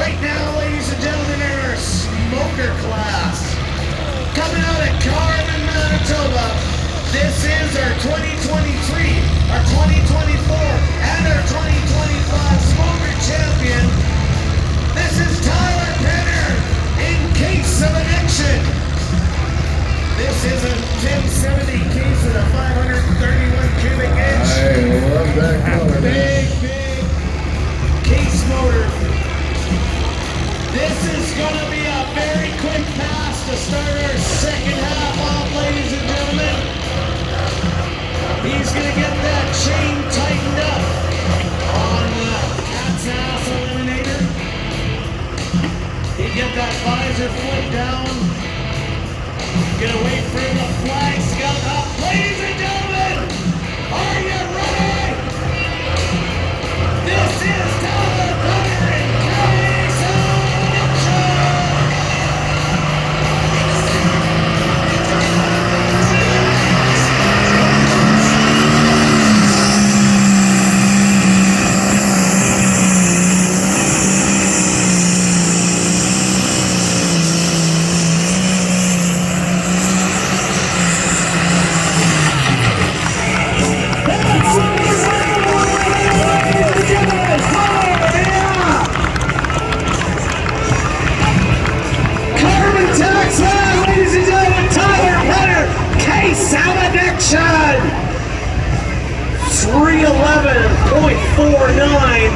Right now, ladies and gentlemen, in our smoker class, coming out of Carman, Manitoba, this is our 2023, our 2024, and our 2025 smoker champion. This is Tyler Penner, in case of addiction. This is a 1070 case of the 531 cubic inch. I love that color. Big case motor. This is going to be a very quick pass to start our second half off, ladies and gentlemen. He's going to get that chain tightened up on the cat's ass eliminator. He get that visor flipped down. Gonna wait for the flags to go up. Ladies and gentlemen, are you ready? This is Tyler Penner in case of addiction. Carman, Texas, ladies and gentlemen, Tyler Penner, case of addiction. 311.49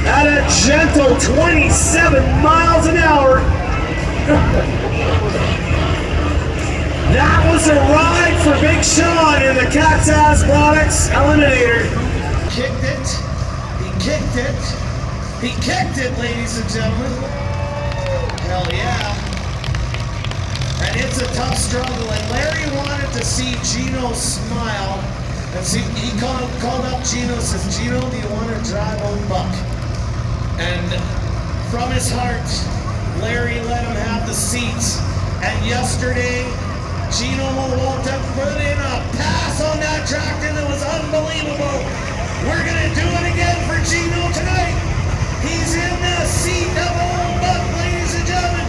at a gentle 27 miles an hour. That was a ride for Big Sean in the Cat's Ass Products Eliminator. Kicked it. He kicked it. He kicked it, ladies and gentlemen. Hell yeah. And it's a tough struggle. And Larry wanted to see Gino smile. And see, he called up Gino, says, Gino, do you want to drive old Buck? And from his heart, Larry let him have the seats. And yesterday, Gino Malwalta put in a pass on that tractor that was unbelievable. We're going to do it again for Gino tonight. He's in the seat of old Buck, ladies and gentlemen.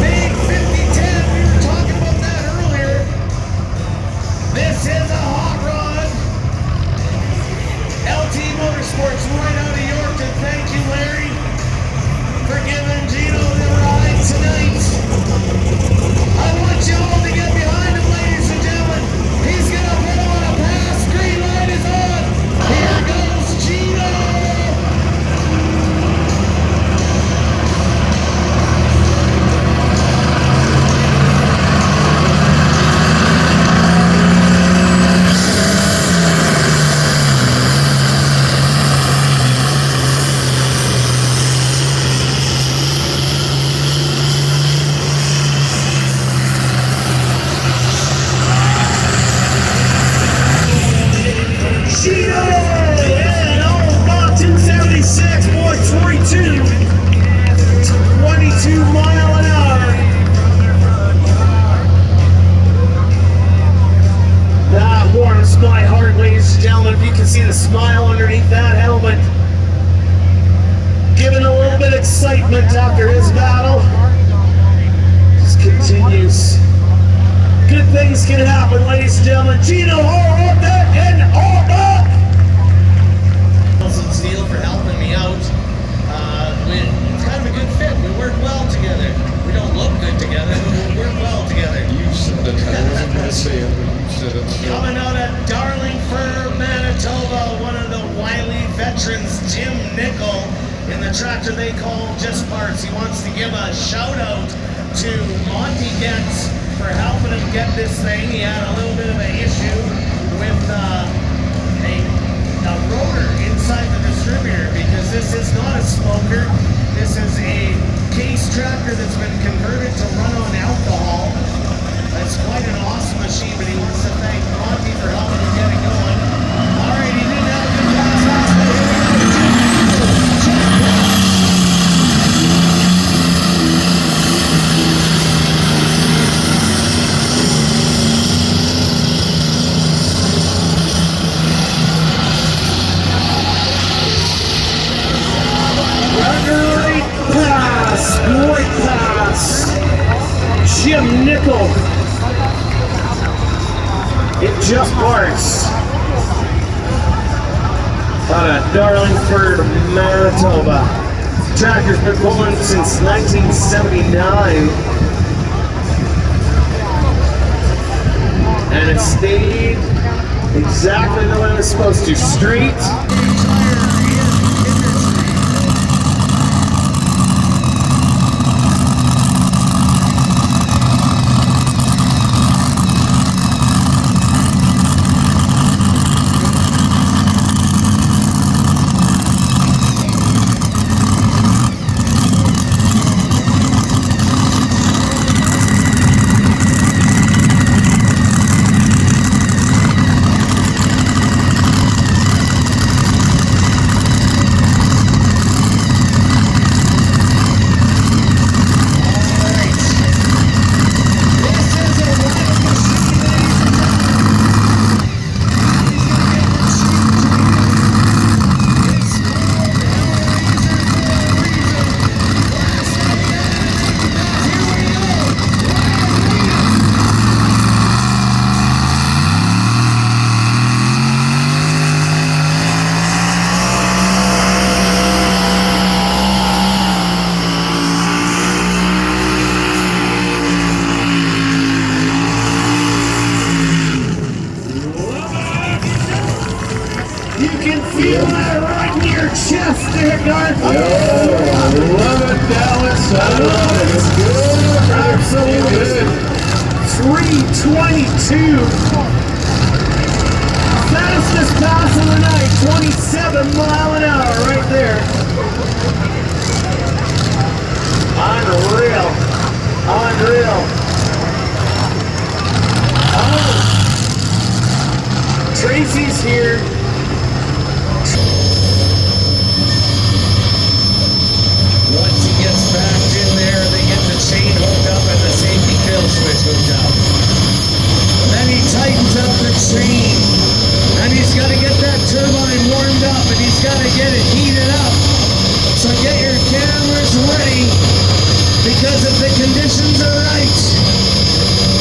Big 5010, we were talking about that earlier. This is a hot rod. LT Motorsports right out of Yorkton. Thank you, Larry, for giving Gino the ride tonight. I want you all to get behind him, ladies and gentlemen. He's going to put on a pass. Green light is on. Here goes Gino. Gino and old Buck 276.42, 22 mile an hour. That warms my heart, ladies and gentlemen. If you can see the smile underneath that helmet, giving a little bit of excitement after his battle. Just continues. Good things can happen, ladies and gentlemen. Gino, all that and all that. Steele for helping me out. It's kind of a good fit. We work well together. We don't look good together, but we work well together. You said it. I wasn't going to say it, but you said it. Coming out of Darlingford, Manitoba, one of the wily veterans, Jim Nickel, in the tractor they call Just Parts. He wants to give a shout out to Monty Getz for helping him get this thing. He had a little bit of an issue with a rotor inside the distributor, because this is not a smoker. This is a case tractor that's been converted to run on alcohol. It's quite an awesome machine, but he wants to thank Monty for helping him get it going. All right, he didn't have a good pass last night. Jim Nickel. It just barks. Out of Darlingford, Manitoba. Tractor's been going since 1979. And it stayed exactly the way it was supposed to. Straight. You can feel that right in your chest there, Garth. I love it, Dallas. I love it. It's good. Absolutely. 322. Fastest pass of the night, 27 mile an hour right there. Unreal. Unreal. Oh. Tracy's here. Once he gets back in there, they get the chain hooked up and the safety kill switch hooked up. Then he tightens up the chain, and he's got to get that turbine warmed up, and he's got to get it heated up. So get your cameras ready, because if the conditions are right,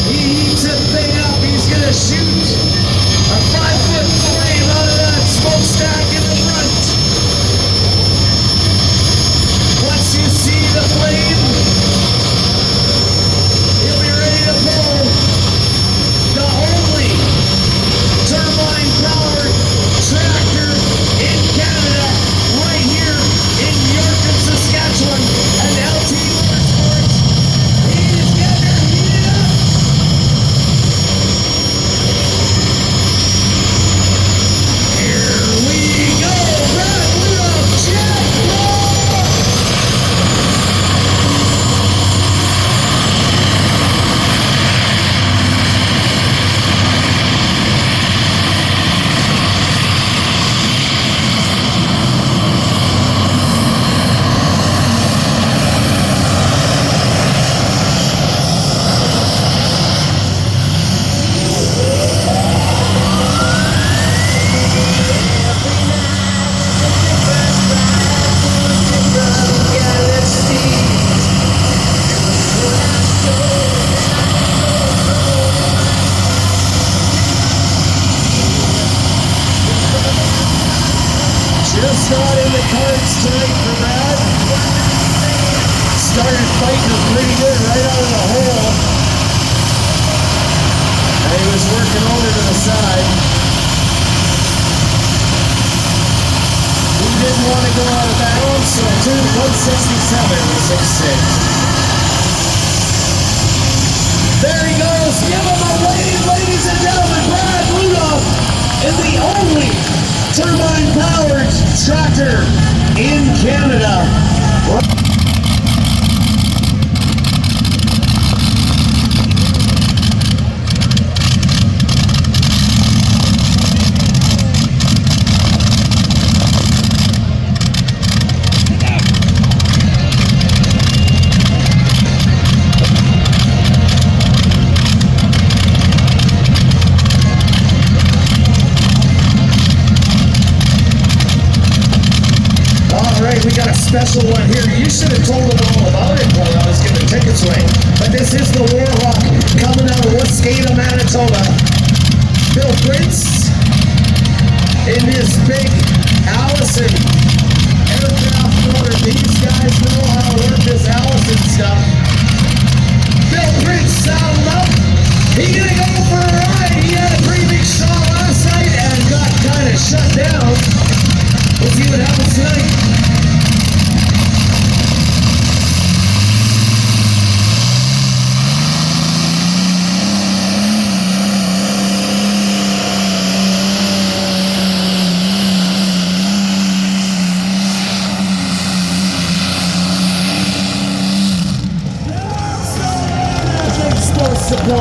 he heats that thing up. He's going to shoot a 5-foot flame out of that smokestack in the front. Once you see the flame, you'll be ready to pull the only turbine-powered tractor in Canada, right here in Yorkton, Saskatchewan, and LT Motorsports. He's getting her heated up. Here we go, Brad Rudolph, Jack Moore. Just got in the carts tonight for Brad. Started fighting him pretty good right out of the hole. And he was working over to the side. He didn't want to go out of bounds, so it turned 167 to 66. There he goes. Give him a wave, ladies and gentlemen. Brad Rudolph is the only turbine-powered tractor in Canada. All right. Hey, we got a special one here. You should have told them all about it while I was giving tickets away. But this is the Warhawk coming out of Waskata, Manitoba. Bill Prince in this big Allison aircraft motor. These guys know how to work this Allison stuff. Bill Prince saddled up. He gonna go for a ride. He had a pretty big shot last night and got kind of shut down. We'll see what happens tonight. Supposed to go.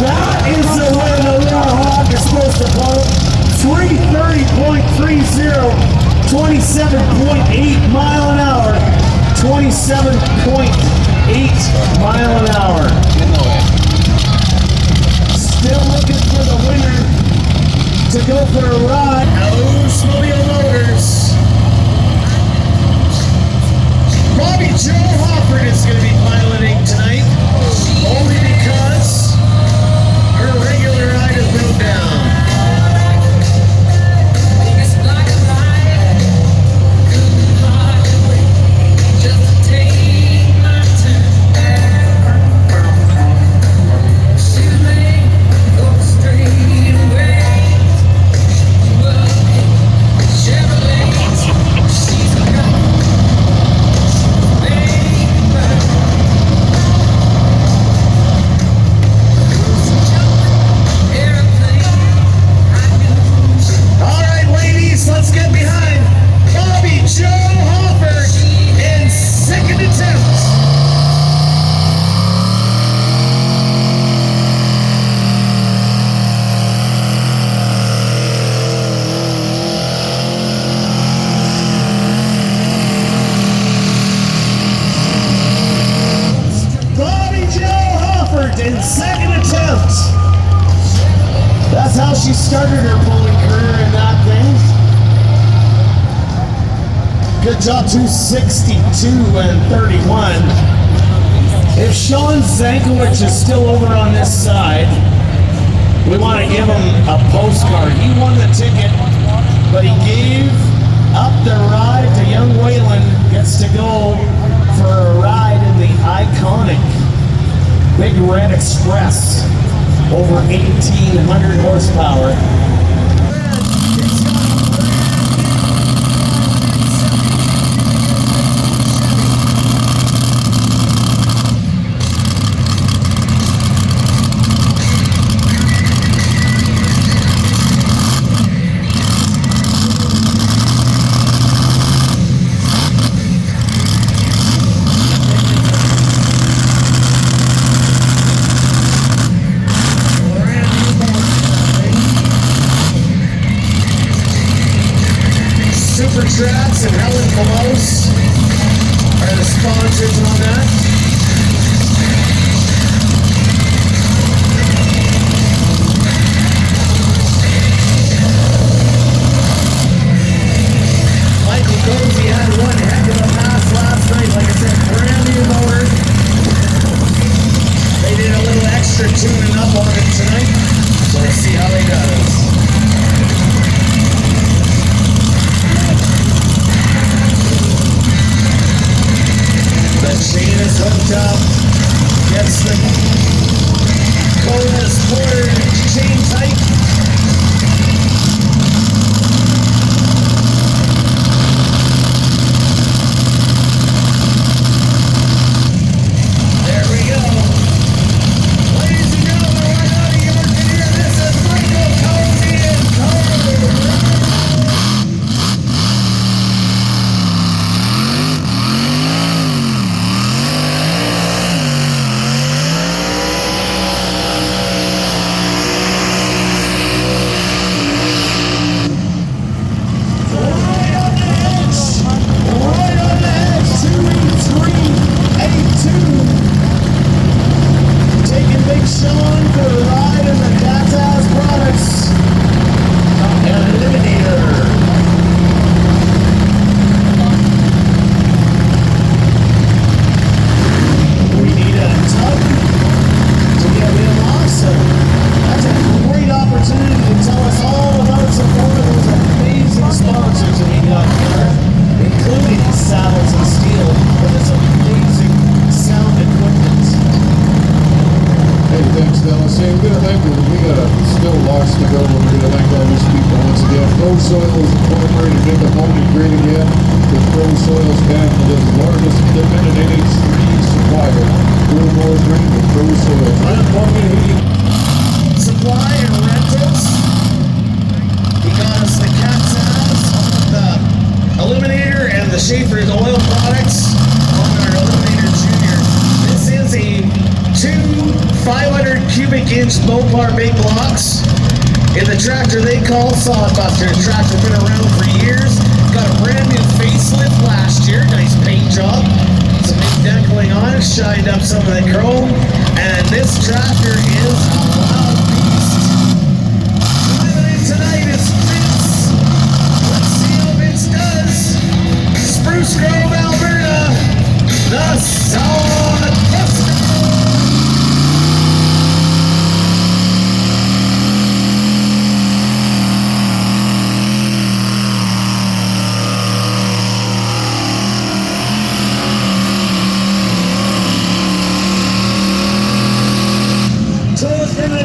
That is the way the Warhawk is supposed to go. 330.30, 27.8 mile an hour, 27.8 mile an hour. Still looking for the winner to go for a ride. Oldsmobile Motors. Bobby Joe Hofford is going to be piloting tonight, only because her regular ride has broke down. In second attempt. That's how she started her pulling career in that thing. Good job, 262 and 31. If Sean Zankowicz is still over on this side, we want to give him a postcard. He won the ticket, but he gave up the ride to young Waylon. Gets to go for a ride in the iconic Big Red Express, over 1,800 horsepower. Super Tracks and Helen Pelos are the sponsors on that. Michael Gozy had one heck of a pass last night. Like I said, brand new motor. They did a little extra tuning up on it tonight. So we'll see how they does. The chain is hooked up, gets the Colas quarter chain tight. There we go. Ladies and gentlemen, right out of York, and here, this is Michael Cozy and say we gotta thank you. We got still lots to go. We're gonna thank all these people once again. Pro Soils Incorporated in the moment great again with Pro Soils Canada's largest independent NH3 supplier. Full more green with Pro Soils. Unemployment heating. Supply and rentals. He got us the Cat's Ass, the Eliminator, and the Schaefer's oil products on our Eliminator Junior. This is a 2 500 cubic inch Mopar big blocks in the tractor they call Sodbuster. The tractor's been around for years. Got a brand new facelift last year. Nice paint job. Some new deckling on it. Shined up some of the chrome. And this tractor is a loud beast. Driving in tonight is Vince. Let's see how Vince does. Spruce Grove, Alberta. The Sodbuster.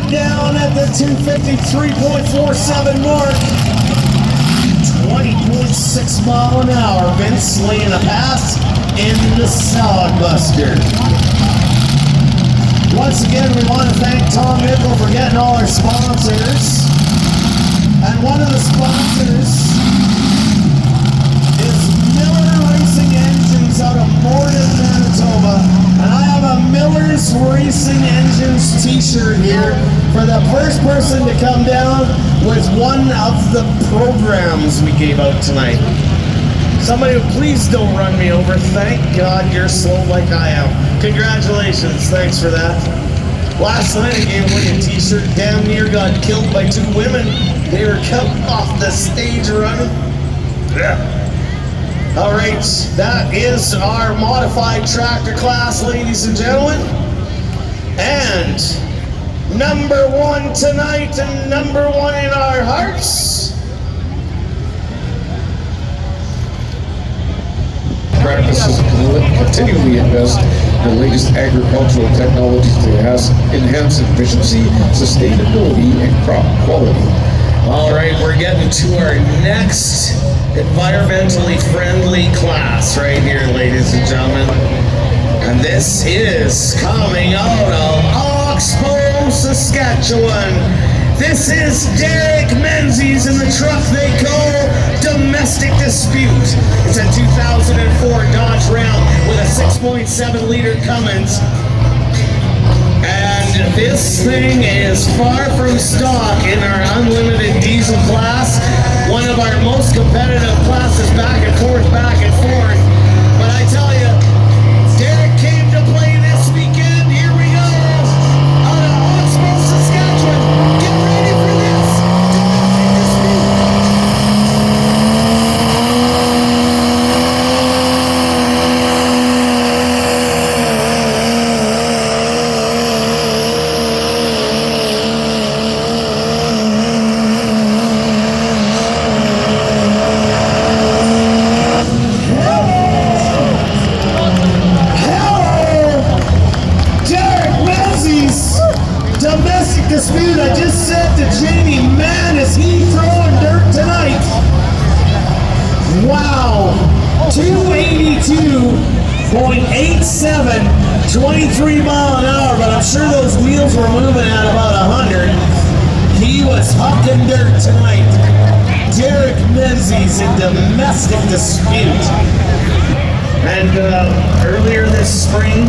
Down at the 253.47 mark. 20.6 mile an hour. Vince laying a pass in the Sodbuster. Once again, we want to thank Tom Mickle for getting all our sponsors. And one of the sponsors is Miller Racing Engines out of Morden, Manitoba. And I have a Miller's Racing Engines t-shirt here for the first person to come down with one of the programs we gave out tonight. Somebody, please don't run me over. Thank God you're slow like I am. Congratulations. Thanks for that. Last night I gave away a t-shirt. Damn near got killed by 2 women. They were coming off the stage running. Yeah. All right, that is our modified tractor class, ladies and gentlemen. And number 1 tonight and number 1 in our hearts. Practices continually invest in the latest agricultural technologies to enhance efficiency, sustainability, and crop quality. All right, we're getting to our next environmentally friendly class right here, ladies and gentlemen. And this is coming out of Oxbow, Saskatchewan. This is Derek Menzies in the truck they call Domestic Dispute. It's a 2004 Dodge Ram with a 6.7 liter Cummins. And this thing is far from stock in our unlimited diesel class. One of our most competitive classes, back and forth. But I tell you, Derek came to play this weekend. Here we go. Out of Oxbow, Saskatchewan. Get ready for this. Dispute. I just said to Jamie, man, is he throwing dirt tonight? Wow, 282.87, 23 mile an hour, but I'm sure those wheels were moving at about 100. He was hucking dirt tonight. Derek Menzies in Domestic Dispute. And earlier this spring,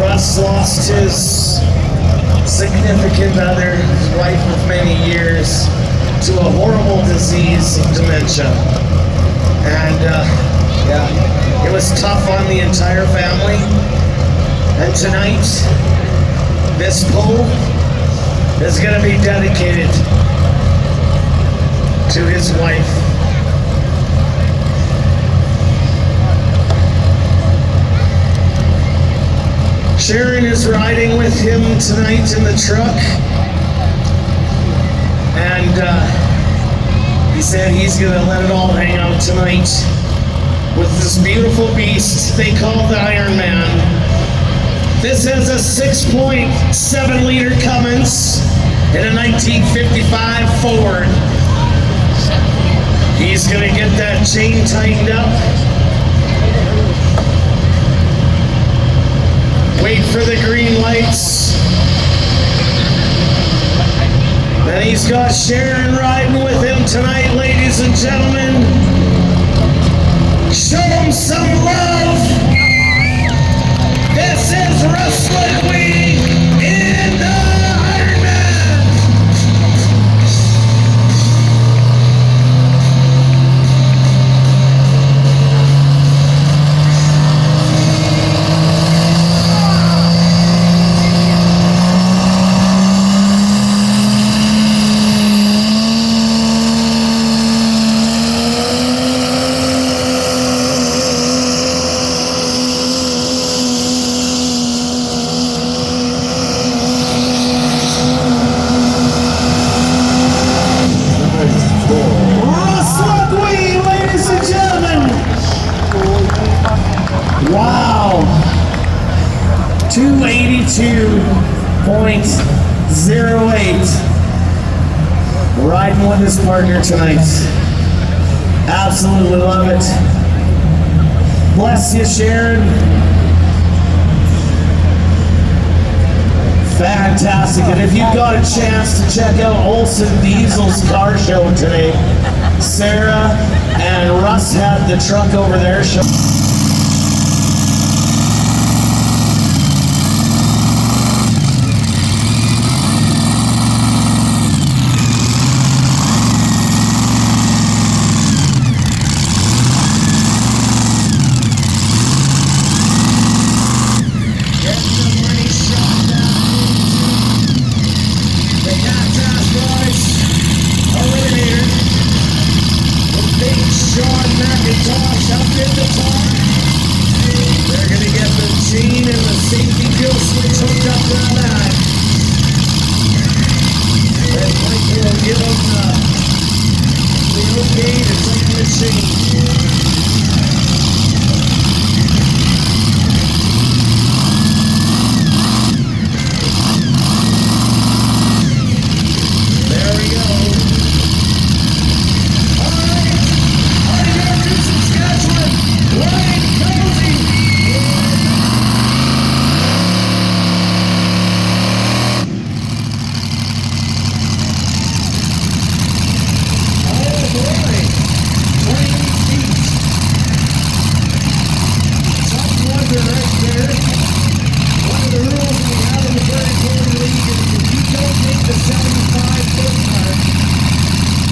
Russ lost his significant other, his wife of many years, to a horrible disease of dementia. And yeah, it was tough on the entire family. And tonight, this pole is going to be dedicated to his wife. Sharon is riding with him tonight in the truck, and he said he's gonna let it all hang out tonight with this beautiful beast they call the Iron Man. This has a 6.7 liter Cummins and a 1955 Ford. He's gonna get that chain tightened up. Wait for the green lights. And he's got Sharon riding with him tonight, ladies and gentlemen. Show him some love. This is Russ Ludwig in the Ironman. Russ Ludwig, ladies and gentlemen. Wow. 282.08. Riding with his partner tonight. Absolutely love it. Bless you, Sharon. Fantastic. And if you've got a chance to check out Olson Diesel's car show today, Sarah and Russ had the truck over there show. They're gonna get the chain and the safety kill switch hooked up to the back. And Mike will give them the okay to tighten the chain. There we go. Ryan Cozy. Oh boy, 20 feet. Tough wonder right there. One of the rules we have in the Very Corn League is if you don't make the 75-foot mark,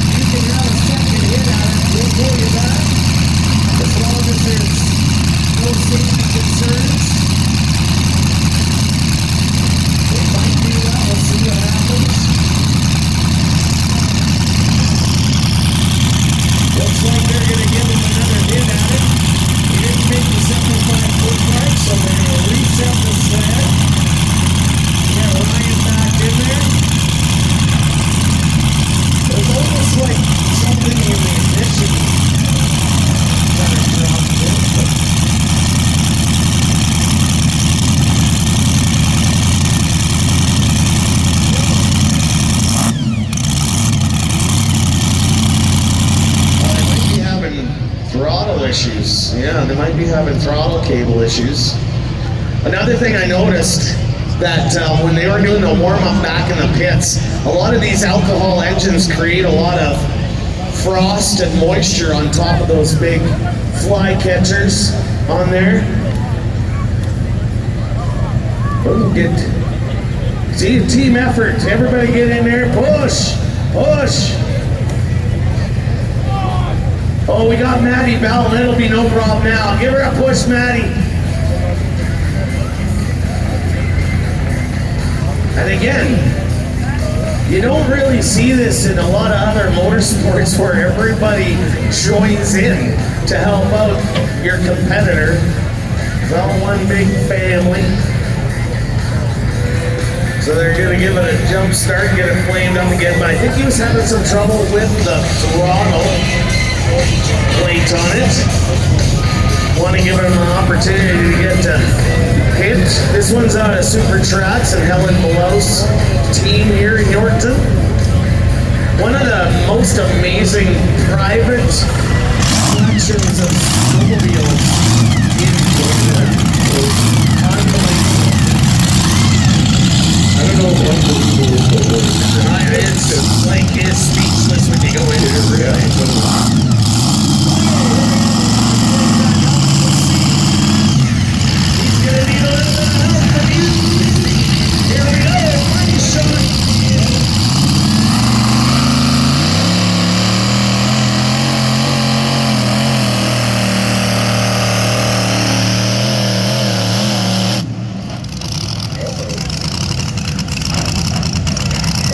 you can have a second hit at it. We'll pull you back. As long as there's no safety concerns, they might do that. We'll see what happens. Looks like they're going to give him another hit at it. He didn't make the 75-foot mark, so they're going to reset the sled. Get Ryan back in there. There's almost like something in the ignition. Throttle issues. Yeah, they might be having throttle cable issues. Another thing I noticed that when they were doing the warm-up back in the pits, a lot of these alcohol engines create a lot of frost and moisture on top of those big fly catchers on there. Oh, get team effort. Everybody get in there. Push, push. Oh, we got Maddie Bell. It'll be no problem now. Give her a push, Maddie. And again, you don't really see this in a lot of other motorsports where everybody joins in to help out your competitor. It's all one big family. So they're going to give it a jump start, get it flamed up again. But I think he was having some trouble with the throttle plate on it. Want to give him an opportunity to get to hit second. This one's out of Super Tracks and Helen Below's team here in Yorkton. One of the most amazing private collections of snowmobiles in Yorkton. Unbelievable. I don't know if unbelievable is the word. It's like, it's speechless when you go into it, really. He's gonna need a little bit of help from you. Here we go, Mighty Sean.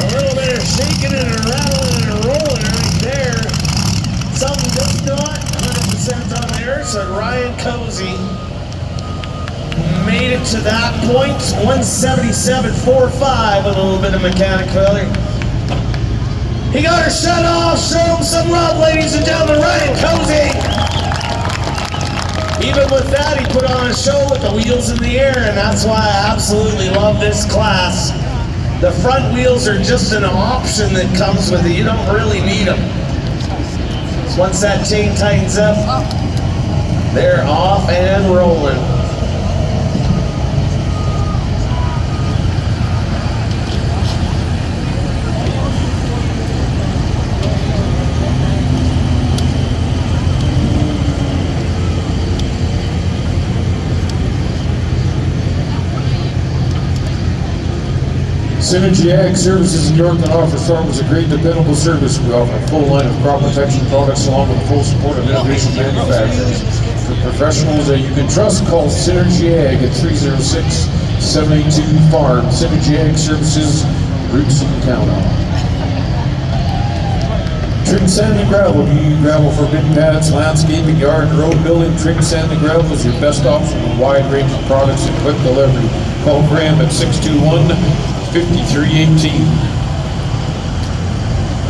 A little bit of shaking and a rattling and a rolling right there. Something just not 100% on there, so Ryan Cozy made it to that point. 177.45 with a little bit of mechanic failure. He got her shut off. Show him some love, ladies and gentlemen. Ryan Cozy. Even with that, he put on a show with the wheels in the air, and that's why I absolutely love this class. The front wheels are just an option that comes with it. You don't really need them. So once that chain tightens up, they're off and rolling. Synergy Ag Services in Yorkton offers farmers a great dependable service. We offer a full line of crop protection products along with the full support of innovation manufacturers. For professionals that you can trust, call Synergy Ag at 306-782-FARM. Synergy Ag Services, roots you can count on. Trim Sand and Gravel. Do you need gravel for big pads, landscaping, yard, and road building? Trim Sand and Gravel is your best option with a wide range of products and quick delivery. Call Graham at 621-5318.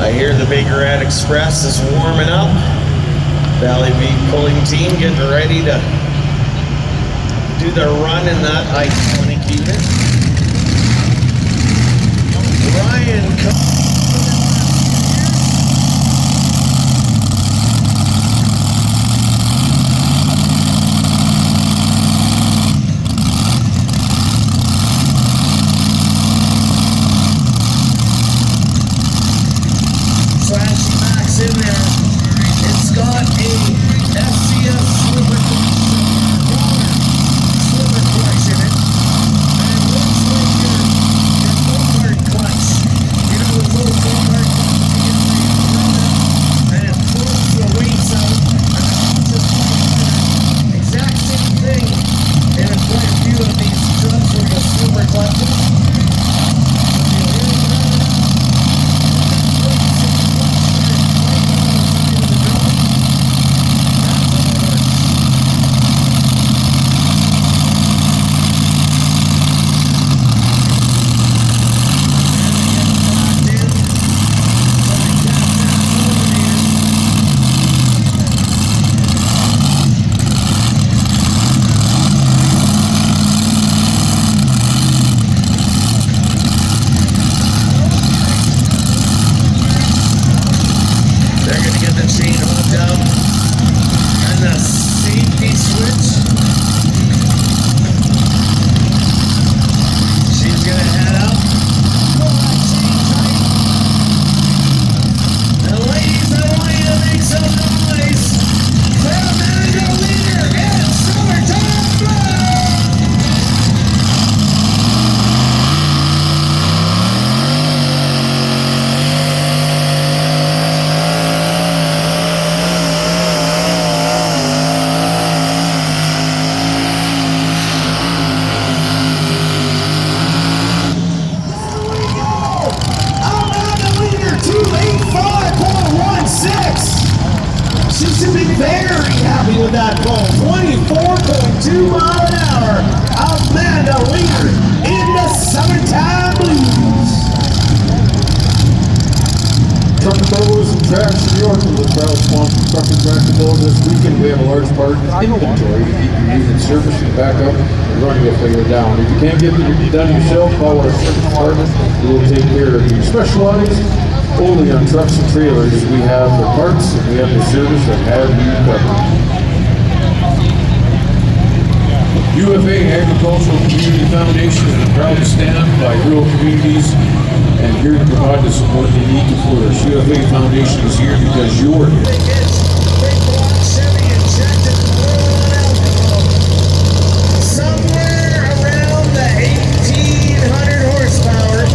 I hear the Big Red Express is warming up. Valley Beat pulling team getting ready to do their run in that iconic unit. Ryan Flashy Max in there. It's got a FCS slipper clutch in it. And it looks like your full-hard clutch. You know, the little full-hard clutch you get where you run it and it pulls the weights out and it just exact same thing in quite a few of these trucks with the slipper clutches. the Travel Swamp Truck and Tractor Mower this weekend. We have a large part inventory to keep your unit serviced and back up and running if they go down. If you can't get it done yourself, call our service department. We will take care of you. Specialize only on trucks and trailers. We have the parts and we have the service that have you covered. UFA Agricultural Community Foundation is proud to stand by rural communities and here to provide the support they need to flourish. UFA Foundation is here because you're here. Big block Chevy injected full of alcohol. Somewhere around the 1,800 horsepower.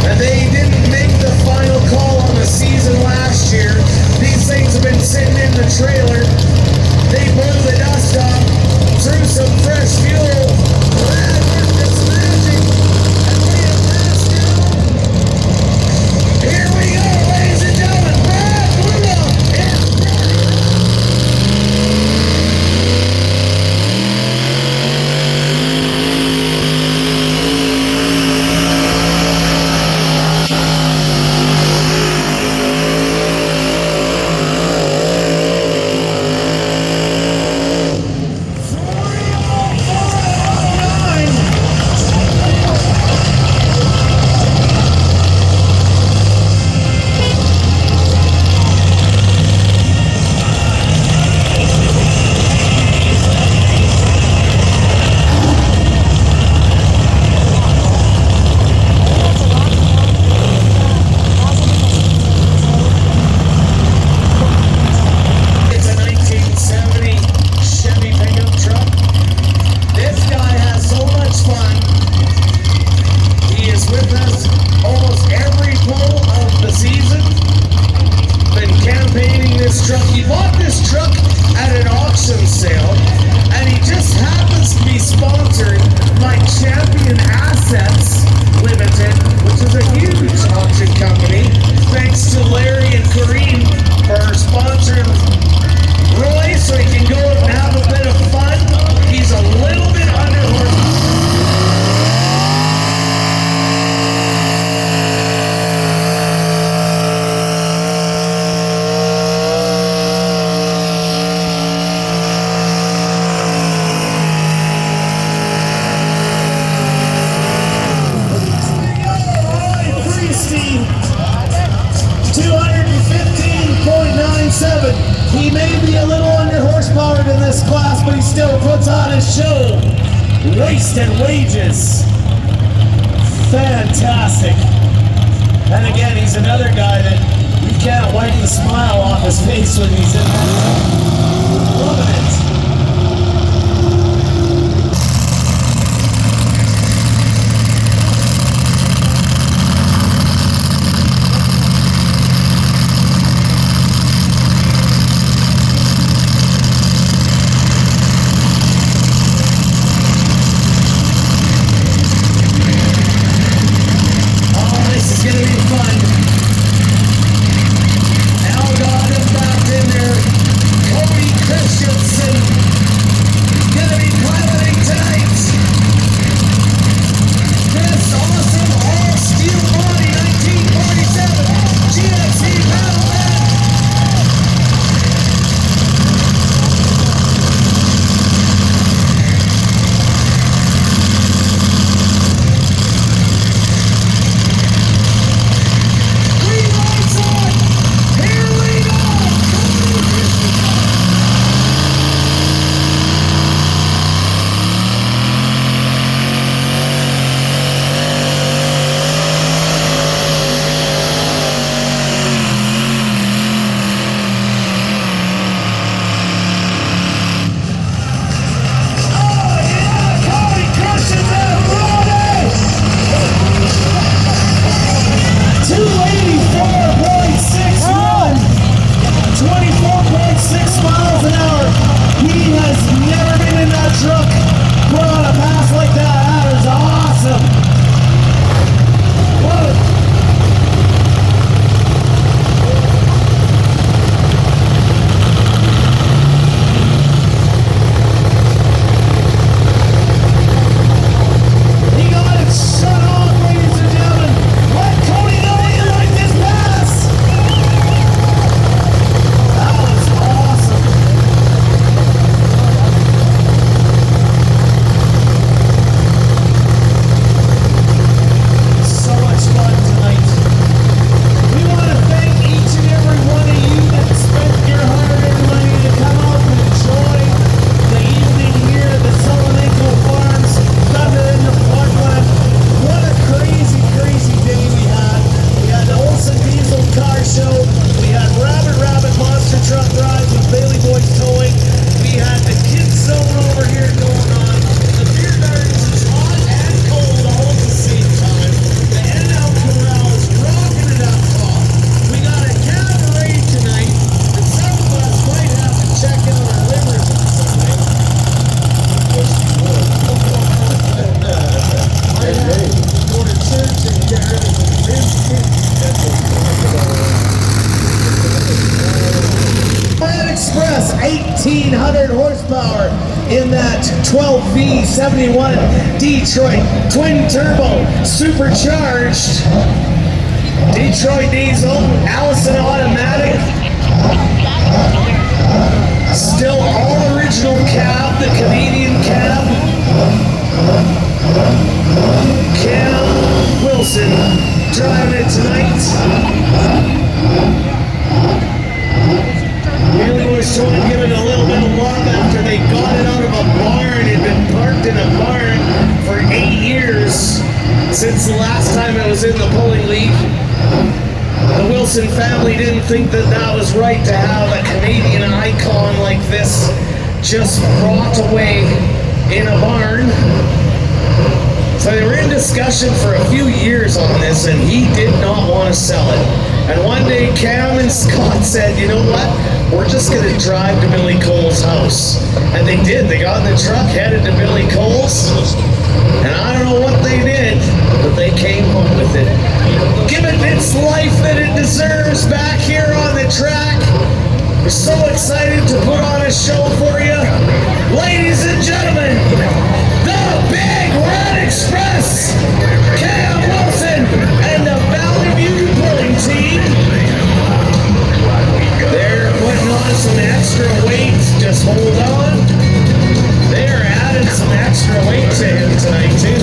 And they didn't make the final call on the season last year. These things have been sitting in the trailer. They blew the dust off, threw some fresh fuel. Brad worked its magic and laid it fast down. Here we go, ladies and gentlemen. Brad Blue is ready. It's a 1970 Chevy pickup truck. This guy has so much fun. He is with us almost every pull of the season. Been campaigning this truck. He bought this truck at an auction sale, and he just happens to be sponsored by Champion Assets Limited, which is a huge auction company. Thanks to Larry and Kareem for sponsoring Roy, so he can go out and have a bit of fun. He's a little bit under horsepower. Priesty, 215.97. He may be a little under horsepower in this class, but he still puts on his show. Wasted wages. Fantastic. And again, he's another guy that you can't wipe the smile off his face when he's in there. Loving it. Oh, this is gonna be fun. Al God is back in there. Cody Christensen gonna be piloting tonight. This awesome all-steel body 1947 GMC Cadillac. Green lights on. Here we go. Oh yeah, Cody Christensen, Brody. 284.61, 24.6 miles an hour. He has never been in that truck. Put on a pass like that. That is awesome. Love it. He got it shut off, ladies and gentlemen. Let Cody know you like this pass. Express, 1,800 horsepower in that 12V71 Detroit twin turbo supercharged Detroit diesel, Allison automatic. Still all original cab, the Canadian cab. Cam Wilson driving it tonight. Really was trying to give it a little bit of love after they got it out of a barn. It had been parked in a barn for 8 years since the last time it was in the pulling league. The Wilson family didn't think that that was right to have a Canadian icon like this just brought away in a barn. So they were in discussion for a few years on this, and he did not want to sell it. And one day Cam and Scott said, you know what, we're just going to drive to Billy Cole's house. And they did. They got in the truck, headed to Billy Cole's, and I don't know what they did, but they came home with it. Give it its life that it deserves back here on the track. We're so excited to put on a show for you. Ladies and gentlemen, the Big Red Express, Cam Wilson and the Valley View Pulling Team. They're putting on some extra weight. Just hold on. They're adding some extra weight to him tonight, too.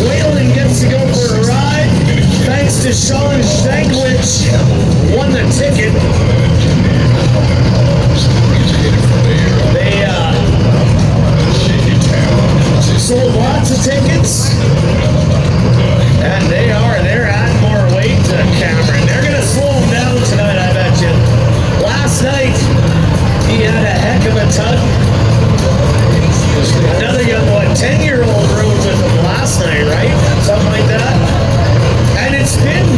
Whalen gets to go for a ride. Thanks to Sean Stankwich, won the ticket. They sold lots of tickets, and they're adding more weight to Cameron. They're gonna slow him down tonight, I bet you. Last night he had a heck of a tug. Another young 10-year-old rode with him last night, right? Something like that. And it's been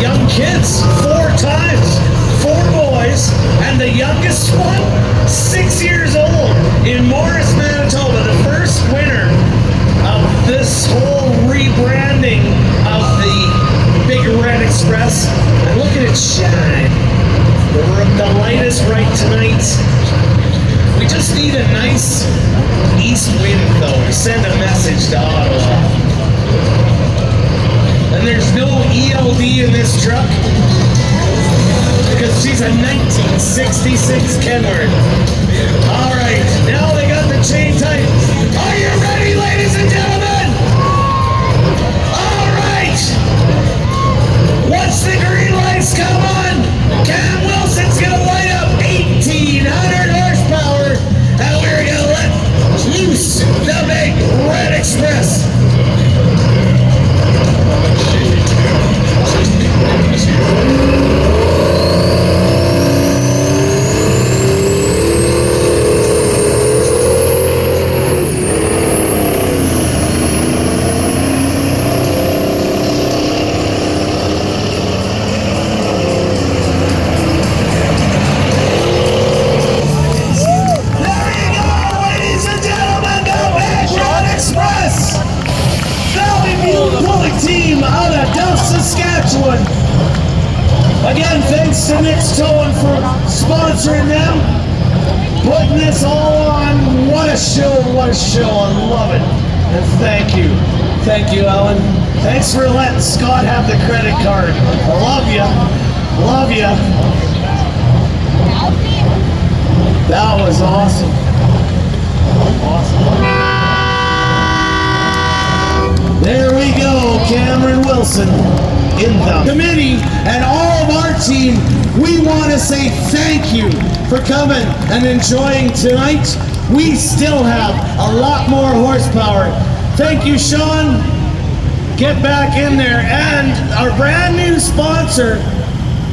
young kids 4 times, 4 boys, and the youngest one, 6 years old, in Morris, Manitoba, the first winner of this whole rebranding of the Big Red Express. And look at it shine. The light is right tonight. We just need a nice east wind, though, to send a message to Ottawa. And there's no ELD in this truck because she's a 1966 Kenworth. All right, now they got the chain tight. Are you ready, ladies and gentlemen? All right. Once the green lights come on, Cam Wilson's gonna light up 1,800 horsepower, and we're gonna let loose the Big Red Express. Again, thanks to Nick's Towing for sponsoring them, putting this all on. What a show, what a show. I love it. And thank you. Thank you, Ellen. Thanks for letting Scott have the credit card. I love you. Love you. That was awesome. Awesome. There we go, Cameron Wilson. In the committee and all of our team, we want to say thank you for coming and enjoying tonight. We still have a lot more horsepower. Thank you, Sean. Get back in there. And our brand new sponsor,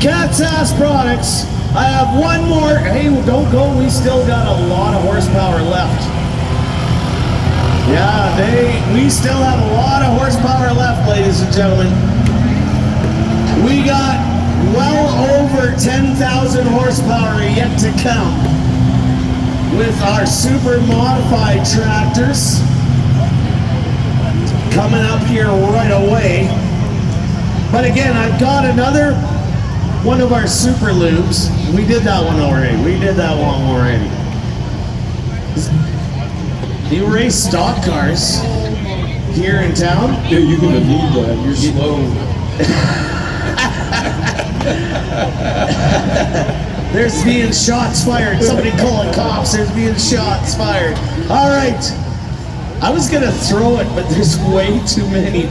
Cat's Ass Products. I have one more. Hey, don't go. We still got a lot of horsepower left. Yeah, we still have a lot of horsepower left, ladies and gentlemen. We got well over 10,000 horsepower yet to come with our super modified tractors coming up here right away. But again, I've got another one of our super lubes. We did that one already. You race stock cars here in town? Yeah, you're gonna need that. You're slow. There's being shots fired. Somebody calling cops. There's being shots fired. All right. I was gonna throw it, but there's way too many.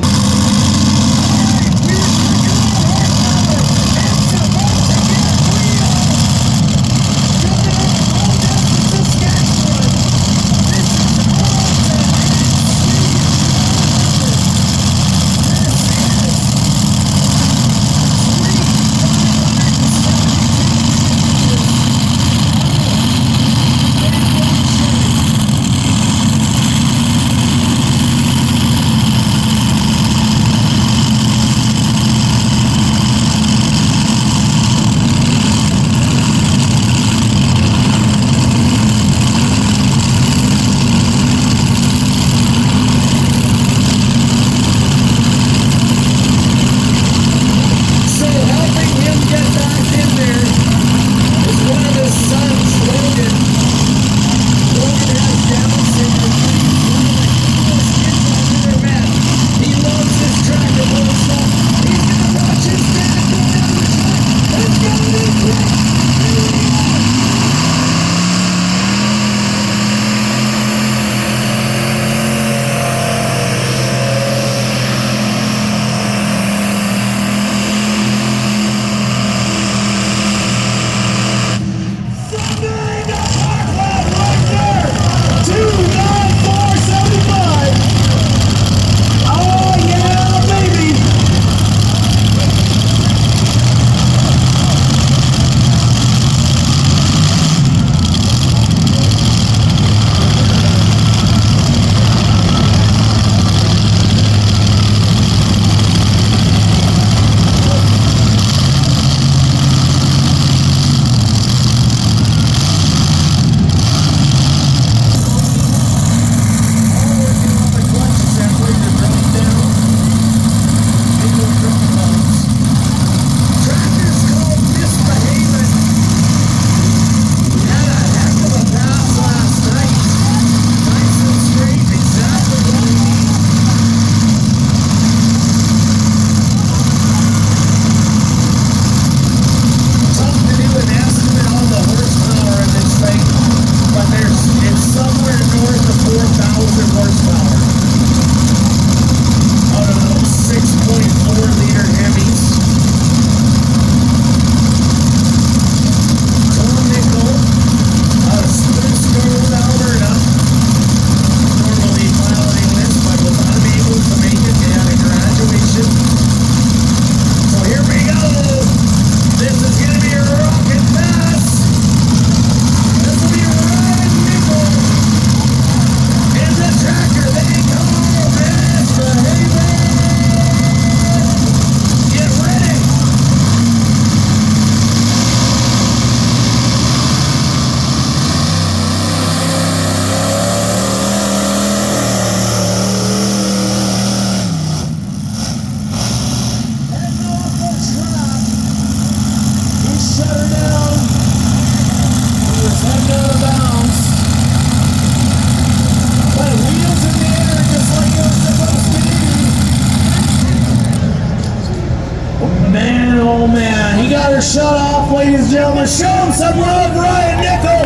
Shut off, ladies and gentlemen. Show him some love, Ryan Nickel.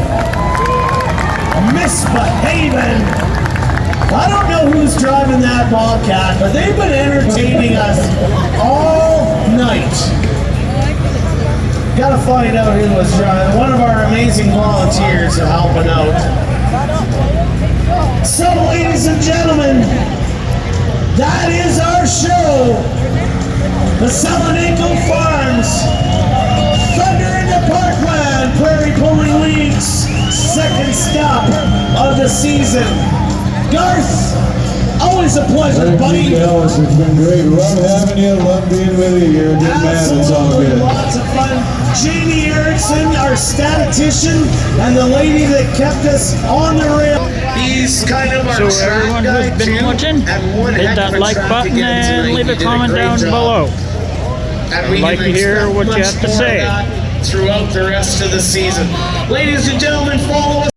Misbehaving. I don't know who's driving that Bobcat, but they've been entertaining us all night. Gotta find out who was driving. One of our amazing volunteers are helping out. So, ladies and gentlemen, that is our show. The Saloninco Farms. Thunder in the Parkland, Prairie Pulling League's second stop of the season. Garth, always a pleasure, buddy. Alex, it's been great. Love having you. Love being with you here. Good man, it's all Absolutely, good. lots of fun. Janie Erickson, our statistician, and the lady that kept us on the rail. He's kind of our So track everyone guy who's been too, watching, and one hit heck that of a like track button again and tonight. leave He a did comment great down job. below. And we like can to hear expect what you much have to more of say. that throughout the rest of the season. Ladies and gentlemen, follow us.